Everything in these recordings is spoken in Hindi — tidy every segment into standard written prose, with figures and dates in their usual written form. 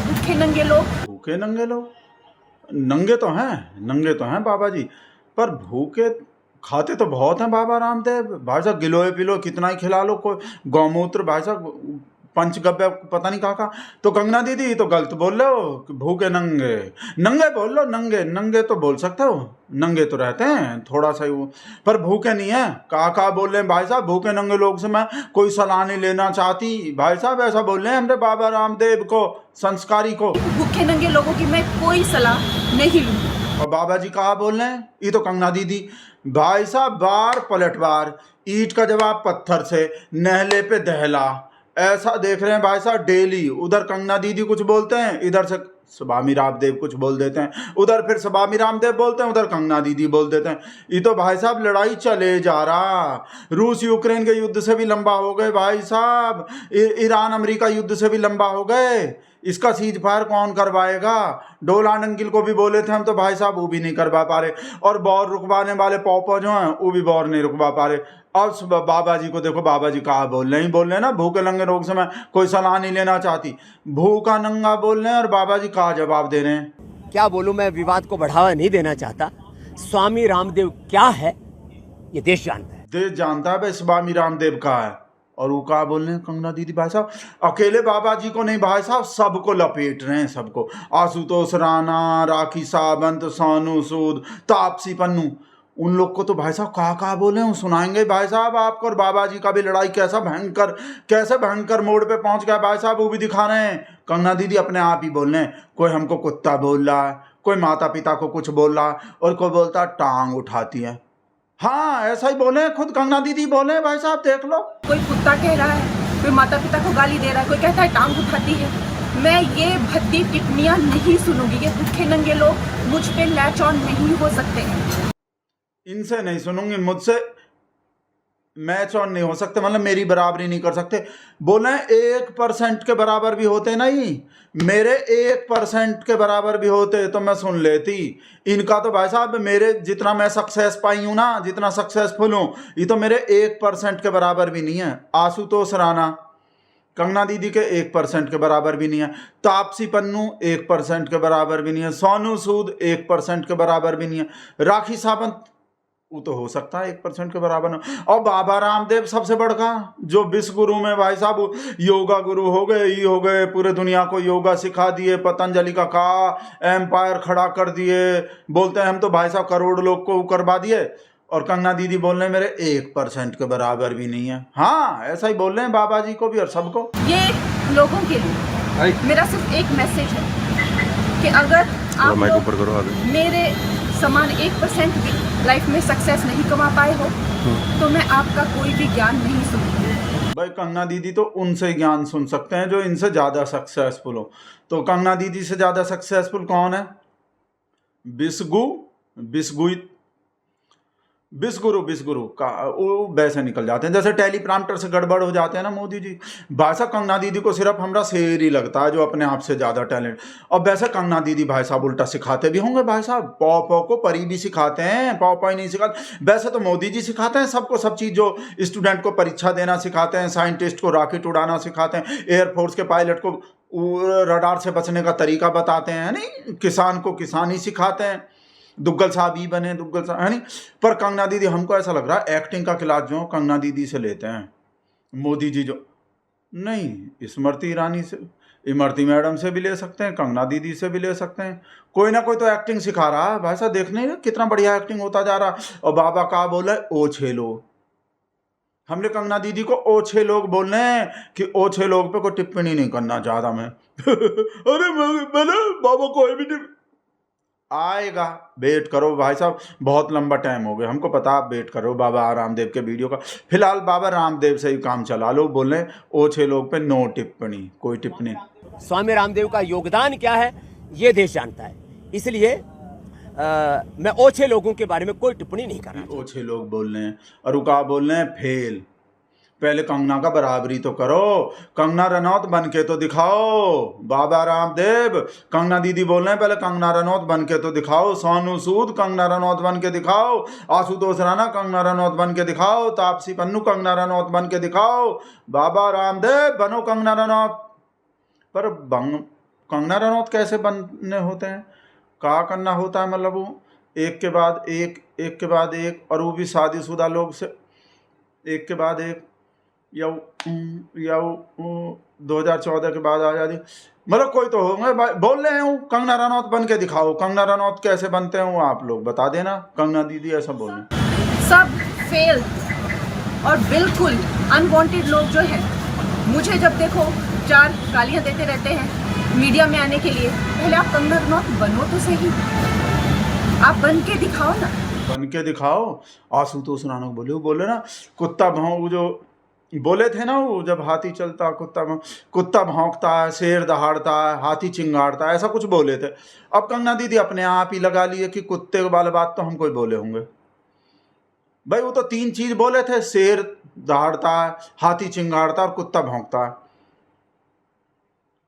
भूखे नंगे लोग। भूखे नंगे लोग नंगे तो हैं बाबा जी, पर भूखे खाते तो बहुत हैं बाबा रामदेव। भाई साहब गिलोय पिलो कितना ही खिला लो, कोई गौमूत्र भाई साहब पंचगव्य पता नहीं कहा। तो कंगना दीदी तो गलत बोल रहे हो कि भूखे नंगे नंगे बोल लो, नंगे नंगे तो बोल सकते हो, नंगे तो रहते हैं थोड़ा सा ही वो, पर भूखे नहीं है। कहा बोल रहे हैं भाई साहब, भूखे नंगे लोग से मैं कोई सलाह नहीं लेना चाहती भाई साहब, ऐसा बोल रहे हैं हमरे बाबा रामदेव को, संस्कारी को। भूखे नंगे लोगों की मैं कोई सलाह नहीं लूंगी। और बाबा जी कहा बोल रहे हैं, ये तो कंगना दीदी भाई साहब बार पलटवार, ईंट का जवाब पत्थर से, नहले पे दहला, ऐसा देख रहे हैं भाई साहब डेली। उधर कंगना दीदी कुछ बोलते हैं, इधर से स्वामी रामदेव कुछ बोल देते हैं, उधर फिर स्वामी रामदेव बोलते हैं, उधर कंगना दीदी बोल देते हैं। ये तो भाई साहब लड़ाई चले जा रहा, रूस यूक्रेन के युद्ध से भी लंबा हो गए भाई साहब, ईरान अमेरिका युद्ध से भी लंबा हो गए। इसका सीज फायर कौन करवाएगा? डोनाल्ड अंकिल को भी बोले थे हम तो भाई साहब, वो भी नहीं करवा पा रहे। और बॉर रुकवाने वाले पॉपो जो हैं वो भी बॉर नहीं रुकवा पा रहे। अब बाबा जी को देखो, बाबा जी कहा बोल रहे हैं, बोल रहे हैं ना भूखे नंगे रोग से मैं कोई सलाह नहीं लेना चाहती, भूखा नंगा बोल रहे हैं। और बाबा जी कहा जवाब दे रहे हैं, क्या बोलूं, मैं विवाद को बढ़ावा नहीं देना चाहता। स्वामी रामदेव क्या है ये देश जानता है। देश जानता है भाई स्वामी रामदेव का है। और वो कहा बोल रहे हैं कंगना दीदी भाई साहब, अकेले बाबा जी को नहीं भाई साहब, सबको लपेट रहे हैं, सबको। आशुतोष राणा, राखी सावंत, सोनू सूद, तापसी पन्नू, उन लोग को तो भाई साहब कहा बोले हैं, सुनाएंगे भाई साहब आपको। और बाबा जी का भी लड़ाई कैसे भयंकर मोड़ पे पहुंच गया भाई साहब, वो भी दिखा रहे हैं। कंगना दीदी अपने आप ही बोल रहे हैं, कोई हमको कुत्ता बोल रहा है, कोई माता पिता को कुछ बोल रहा है, और कोई बोलता है टांग उठाती है। हाँ ऐसा ही बोले हैं, खुद कंगना दीदी बोले हैं भाई साहब, देख लो। कोई कुत्ता कह रहा है, कोई माता पिता को गाली दे रहा है, कोई कहता है टांग उठाती है। मैं ये भद्दी टिप्पणियां नहीं सुनूंगी। ये भूखे नंगे लोग मुझ पे लैच ऑन नहीं हो सकते हैं। इनसे नहीं सुनूंगी, मुझसे मैच ऑन नहीं हो सकते, मतलब मेरी बराबरी नहीं कर सकते। बोले 1% के बराबर भी होते नहीं, मेरे 1% के बराबर भी होते तो मैं सुन लेती। इनका तो भाई साहब मेरे जितना मैं सक्सेस पाई हूं ना, जितना सक्सेसफुल हूं, ये तो मेरे 1% के बराबर भी नहीं है। आशुतोष राणा कंगना दीदी के 1% के बराबर भी नहीं है, तापसी पन्नू 1% के बराबर भी नहीं है, सोनू सूद 1% के बराबर भी नहीं है, राखी सावंत वो तो हो सकता है 1% के बराबर न। और बाबा रामदेव सबसे बड़का जो विश्व गुरु में भाई साहब योगा गुरु हो गए, ये हो गए, पूरे दुनिया को योगा सिखा दिए, पतंजलि का एम्पायर खड़ा कर दिए, बोलते हैं हम तो भाई साहब करोड़ लोग को करवा दिए। और कंगना दीदी बोल रहे हैं मेरे 1% के बराबर भी नहीं है। हाँ ऐसा ही बोल रहे हैं बाबा जी को भी और सबको। ये लोगों के लिए मेरा सिर्फ एक मैसेज है कि अगर आप लोग मेरे समान 1% भी लाइफ में सक्सेस नहीं कमा पाए हो तो मैं आपका कोई भी ज्ञान नहीं सुनूंगी। भाई कंगना दीदी तो उनसे ज्ञान सुन सकते हैं जो इनसे ज़्यादा सक्सेसफुल हो। तो कंगना दीदी से ज़्यादा सक्सेसफुल कौन है? विश्वगुरु का वो वैसे निकल जाते हैं जैसे टेलीप्रॉम्प्टर से गड़बड़ हो जाते हैं ना मोदी जी। भाषा कंगना दीदी को सिर्फ हमरा शेर ही लगता है जो अपने आप से ज़्यादा टैलेंट। और वैसे कंगना दीदी भाई साहब उल्टा सिखाते भी होंगे भाई साहब, पौ को परी भी सिखाते हैं, पौ ही नहीं सिखाते। वैसे तो मोदी जी सिखाते हैं सबको सब चीज़, जो स्टूडेंट को परीक्षा देना सिखाते हैं, साइंटिस्ट को रॉकेट उड़ाना सिखाते हैं, एयरफोर्स के पायलट को रडार से बचने का तरीका बताते हैं, नहीं किसान को किसानी सिखाते हैं, दुग्गल साहब ही बने दुग्गल साहब है नहीं। पर कंगना दीदी हमको ऐसा लग रहा है एक्टिंग का क्लास जो कंगना दीदी से लेते हैं, मोदी जी जो नहीं, स्मृति ईरानी से, इमरती मैडम से भी ले सकते हैं, कंगना दीदी से भी ले सकते हैं। कोई ना कोई तो एक्टिंग सिखा रहा है भाई साहब, देखने कितना बढ़िया एक्टिंग होता जा रहा। और बाबा का बोले ओछे लोग, हमने कंगना दीदी को ओछे लोग बोल रहे हैं कि ओछे लोग पे कोई टिप्पणी नहीं करना चाहता मैं। अरे मैंने बाबा कोई भी आएगा, वेट करो भाई साहब, बहुत लंबा टाइम हो गया, हमको पता आप वेट करो बाबा रामदेव के वीडियो का। फिलहाल बाबा रामदेव से ही काम चला लो, बोले ओछे लोग पे नो टिप्पणी, कोई टिप्पणी। स्वामी रामदेव का योगदान क्या है ये देश जानता है, इसलिए मैं ओछे लोगों के बारे में कोई टिप्पणी नहीं कर रहा। ओछे लोग बोल रहे हैं और वो क्या बोल रहे हैं, फेल। पहले कंगना का बराबरी तो करो, कंगना रनौत बन के तो दिखाओ। बाबा रामदेव कंगना दीदी बोल रहे हैं पहले कंगना रनौत बन के तो दिखाओ, सोनू सूद कंगना रनौत बन के दिखाओ, आशुतोष राणा कंगना रनौत बन के दिखाओ, तापसी पन्नू कंगना रनौत बन के दिखाओ। बाबा रामदेव बनो कंगना रनौत। पर कंगना रनौत कैसे बनने होते हैं, क्या करना होता है, मतलब वो एक के बाद एक, और वो भी शादीशुदा लोग से एक के बाद एक, या 2014 के बाद आज़ादी, मतलब कोई तो होंगे बोल रहे हैं कंगना रनौत बन के दिखाओ, कंगना रनौत कैसे बनते हैं वो आप लोग बता देना, कंगना दीदी ऐसा बोले। सब फेल और बिल्कुल अनवांटेड लोग जो है, मुझे जब देखो 4 गालियां देते रहते हैं मीडिया में आने के लिए, पहले आप कंगना रनौत बनो तो सही, आप बन के दिखाओ ना, बन के दिखाओ। आशुतोष राणा बोले ना कुत्ता भाव, जो बोले थे ना वो, जब हाथी चलता कुत्ता भौंकता है, शेर दहाड़ता है, हाथी चिंगाड़ता है, ऐसा कुछ बोले थे। अब कंगना दीदी अपने आप ही लगा लिए कि कुत्ते वाले बात तो हम कोई बोले होंगे, भाई वो तो 3 चीज बोले थे, शेर दहाड़ता है, हाथी चिंगाड़ता और कुत्ता भौंकता है।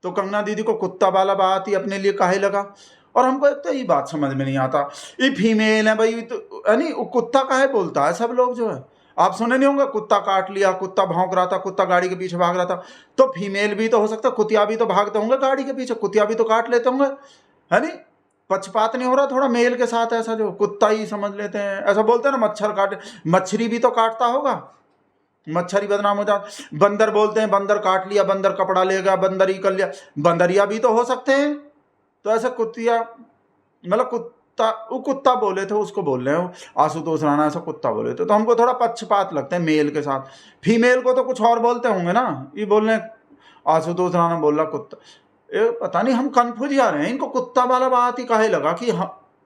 तो कंगना दीदी को कुत्ता वाला बात ही अपने लिए काहे लगा। और हमको एक तो ये बात समझ में नहीं आता, ये फीमेल है भाई, तो यानी कुत्ता काहे बोलता है सब लोग जो है, आप सुने नहीं होंगे कुत्ता काट लिया, कुत्ता भौंक रहा था, कुत्ता गाड़ी के पीछे भाग रहा था, तो फीमेल भी तो हो सकता, कुतिया भी तो भागते होंगे गाड़ी के पीछे, कुतिया भी तो काट लेते होंगे, है नहीं, पक्षपात नहीं हो रहा थोड़ा मेल के साथ, ऐसा जो कुत्ता ही समझ लेते हैं, ऐसा बोलते हैं ना मच्छर काटे, मच्छरी भी तो काटता होगा, मच्छर ही बदनाम हो जाता, बंदर बोलते हैं बंदर काट लिया, बंदर कपड़ा ले गया, बंदर ही कर लिया, बंदरिया भी तो हो सकते हैं, तो ऐसा कुतिया मतलब वो कुत्ता बोले थे, उसको बोल रहे हो आशुतोष राणा ऐसा कुत्ता बोले थे, तो हमको थोड़ा पक्षपात लगता है मेल के साथ, फीमेल को तो कुछ और बोलते होंगे ना, ये बोल रहे आशुतोष राणा बोल रहा कुत्ता, ये पता नहीं हम कन्फ्यूज जा रहे हैं, इनको कुत्ता वाला बात ही काहे लगा कि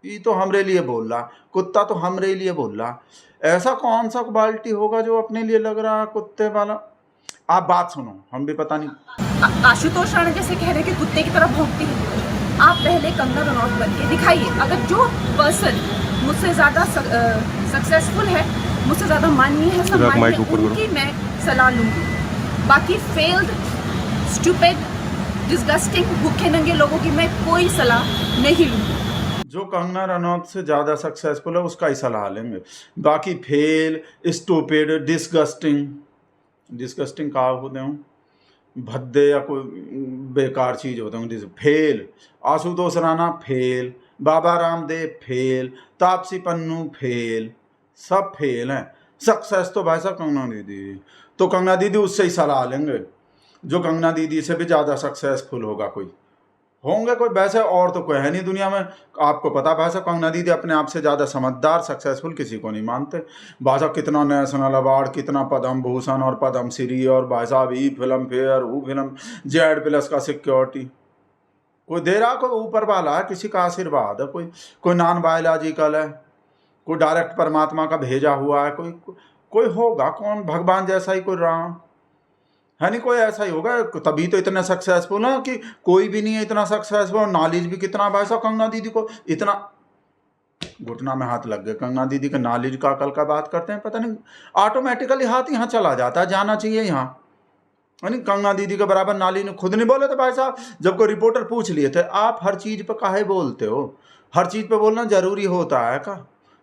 ये तो हमरे लिए बोल रहा, कुत्ता तो हमरे लिए बोल रहा, ऐसा कौन सा क्वालिटी होगा जो अपने लिए लग रहा है कुत्ते वाला। आप बात सुनो, हम भी पता नहीं। आशुतोष राणा जैसे कह रहे हैं कि कुत्ते की तरह भौंकती है, आप पहले कंगना रनौत बन के दिखाइए। अगर जो पर्सन मुझसे ज़्यादा सक्सेसफुल है, मुझसे ज़्यादा माननीय है, सम्माननीय है, उनकी मैं सलाह लूँगी। बाकी फेल्ड, स्टूपिड, डिस्गस्टिंग, भूखे नंगे लोगों की मैं कोई सलाह नहीं लूँगी। जो कंगना रनौत से ज़्यादा सक्सेसफुल है उसका ही सलाह लेंगे, बाकी फेल, स्टूपिड, डिस्गस्टिंग कहा होते हूँ, भद्दे या कोई बेकार चीज़ होते हैं, fail, Ashutosh Rana fail, Baba Ramdev fail, Taapsee Pannu fail, सब फेल हैं। सक्सेस तो भाई साहब कंगना दीदी, तो कंगना दीदी उससे ही सलाह लेंगे जो कंगना दीदी से भी ज़्यादा सक्सेसफुल होगा, कोई होंगे कोई वैसे और तो कोई है नहीं दुनिया में। आपको पता भाई साहब कंगना दीदी अपने आप से ज़्यादा समझदार सक्सेसफुल किसी को नहीं मानते। भाई साहब कितना नेशनल अवार्ड, कितना पद्म भूषण और पद्म श्री, और भाई साहब ई फिल्म फेयर, वो फिल्म Z+ का सिक्योरिटी कोई दे रहा, कोई ऊपर वाला है, किसी का आशीर्वाद है, कोई नॉन बायोलॉजिकल है, कोई डायरेक्ट परमात्मा का भेजा हुआ है, कोई होगा कौन, भगवान जैसा ही कोई राम है नहीं, कोई ऐसा ही होगा, तभी तो इतने सक्सेसफुल है कि कोई भी नहीं है इतना सक्सेसफुल। नॉलेज भी कितना भाई साहब कंगना दीदी को, इतना घुटना में हाथ लग गया, कंगना दीदी के नॉलेज का अकल का बात करते हैं, पता नहीं ऑटोमेटिकली हाथ यहाँ चला जाता है, जाना चाहिए यहाँ, यानी कंगना दीदी के बराबर नॉलेज खुद नहीं बोले थे भाई साहब। जब कोई रिपोर्टर पूछ लिए थे आप हर चीज़ पर काहे बोलते हो, हर चीज़ पर बोलना जरूरी होता है का,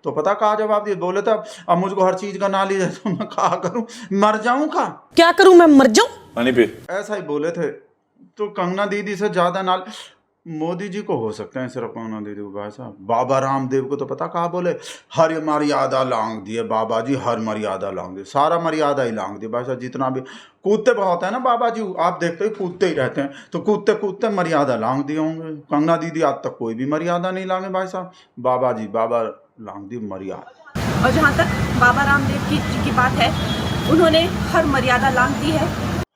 तो पता कहा जवाब दिए, बोले था अब मुझको हर चीज का नॉलेज है तो मैं कहा करूं, मर जाऊं का, क्या करूं मैं, मर जाऊं, पानी पे, ऐसा ही बोले थे। तो कंगना दीदी से ज्यादा नॉलेज मोदी जी को हो सकते हैं, सिर्फ कंगना दीदी को भाई साहब। बाबा रामदेव को तो पता कहा बोले हर मर्यादा लांग दिए बाबा जी, हर मर्यादा लांग दिए, सारा मर्यादा ही लांग दिए भाई साहब, जितना भी कूदते बहुत है ना बाबा जी, आप देखते ही कूदते ही रहते हैं, तो कूदते कूदते मर्यादा लांग दिए होंगे। कंगना दीदी आज तक कोई भी मर्यादा नहीं लांगे भाई साहब, बाबा जी बाबा लांग दी मर्यादा। और जहाँ तक बाबा रामदेव की बात है, उन्होंने हर मर्यादा लांग दी है,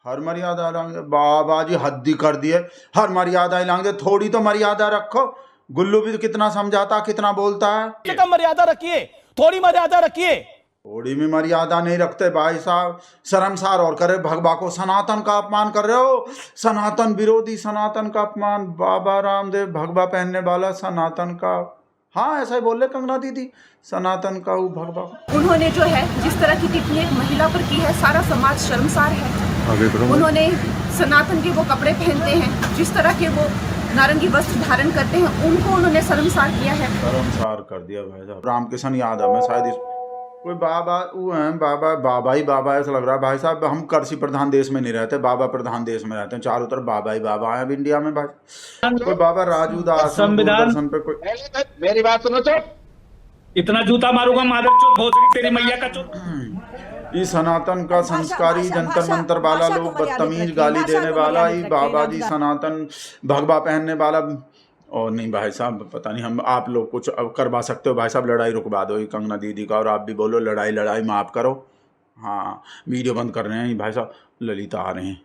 हर मर्यादा लांग, बाबा जी हद्दी कर दिए, हर मर्यादा ही लांग दे, थोड़ी तो मर्यादा रखो। गुल्लू भी तो कितना समझाता, कितना बोलता है, कम मर्यादा रखिए, थोड़ी मर्यादा रखिए, थोड़ी भी मर्यादा नहीं रखते भाई साहब, शर्मसार और करे, भगवा को सनातन का अपमान कर रहे हो, सनातन विरोधी, सनातन का अपमान, बाबा रामदेव भगवा पहनने वाला, सनातन का, हाँ ऐसा ही बोल रहे कंगना दीदी, सनातन का वो भगवा। उन्होंने जो है जिस तरह की टिप्पणी एक महिला पर की है, सारा समाज शर्मसार है। उन्होंने सनातन के वो कपड़े पहनते हैं, जिस तरह के वो नारंगी वस्त्र धारण करते हैं, उनको उन्होंने शर्मसार किया है, शर्मसार कर दिया भाई साहब। रामकिशन यादव में शायद कोई बाबा वो हैं, बाबा ही बाबा ऐसा लग रहा है भाई साहब। हम कृषि प्रधान देश में नहीं रहते, बाबा प्रधान देश में रहते हैं। चारों तरफ बाबा ही बाबा है अब इंडिया में भाई। कोई बाबा राजू दास दूरदर्शन पे कोई। मेरी बात सुनो तो, इतना जूता मारूंगा मादर चोद भोसड़ी तेरी मैया का चोद। ये सनातन का संस्कारी जंतर मंतर वाला लोग, बदतमीज गाली देने वाला, ये बाबा जी सनातन भगवा पहनने वाला। और नहीं भाई साहब, पता नहीं हम आप लोग कुछ अब करवा सकते हो भाई साहब, लड़ाई रुकवा दो ये कंगना दीदी का। और आप भी बोलो लड़ाई माफ करो। हाँ वीडियो बंद कर रहे हैं भाई साहब, ललिता आ रहे हैं।